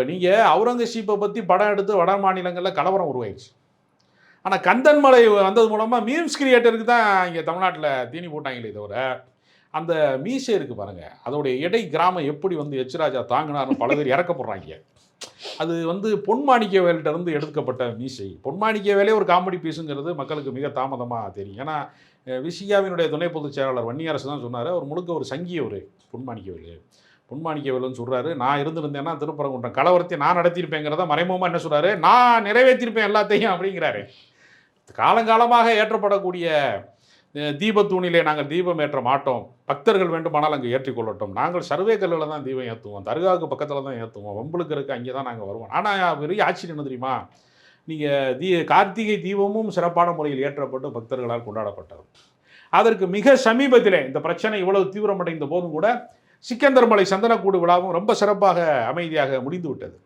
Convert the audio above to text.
இப்போ நீங்கள் அவுரங்கசீப்பை பற்றி படம் எடுத்து வட மாநிலங்களில் கலவரம் உருவாயிடுச்சு. ஆனால் கந்தன்மலை வந்தது மூலமாக மீம்ஸ் கிரியேட்டருக்கு தான் இங்கே தமிழ்நாட்டில் தீனி போட்டாங்களே தவிர, அந்த மீசை இருக்குது பாருங்கள், அதோடைய எடை கிராமம் எப்படி வந்து எச்ராஜா தாங்கினார்னு பல பேர் இறக்கப்படுறாங்க. அது வந்து பொன்மாணிக்கவேல்கிட்ட இருந்து எடுக்கப்பட்ட மீசை. பொன்மாணிக்கவேலே ஒரு காமெடி பீஸுங்கிறது மக்களுக்கு மிக தாமதமாக தெரியும். ஏன்னா விசிகாவினுடைய துணை பொதுச் செயலாளர் வன்னியரசு தான் சொன்னார், அவர் முழுக்க ஒரு சங்கி அவர் பொன்மாணிக்கவேலு. பொன்மாணிக்கவேலுன்னு சொல்கிறாரு, நான் இருந்திருந்தேன்னா திருப்பரங்குன்றம் கலவரத்தை நான் நடத்தியிருப்பேங்கிறத மறைமுகமாக என்ன சொல்கிறாரு, நான் நிறைவேற்றிருப்பேன் எல்லாத்தையும் அப்படிங்கிறாரு. காலங்காலமாக ஏற்றப்படக்கூடிய தீபத்தூணிலே நாங்கள் தீபம் ஏற்ற மாட்டோம், பக்தர்கள் வேண்டுமானால் அங்கே ஏற்றிக்கொள்ளட்டும், நாங்கள் சர்வே கல்லில் தான் தீபம் ஏற்றுவோம், தர்காவுக்கு பக்கத்தில் தான் ஏற்றுவோம், வம்புலுக்கு இருக்க அங்கே தான் நாங்கள் வருவோம். ஆனால் பெரிய ஆச்சரியம் என்ன தெரியுமா, நீங்கள் கார்த்திகை தீபமும் சிறப்பான முறையில் ஏற்றப்பட்டு பக்தர்களால் கொண்டாடப்பட்டது. அதற்கு மிக சமீபத்திலே இந்த பிரச்சனை இவ்வளவு தீவிரமடைந்த போதும் கூட சிக்கந்தர் மலை சந்தனக்கூடு விழாவும் ரொம்ப சிறப்பாக அமைதியாக முடிந்து விட்டது.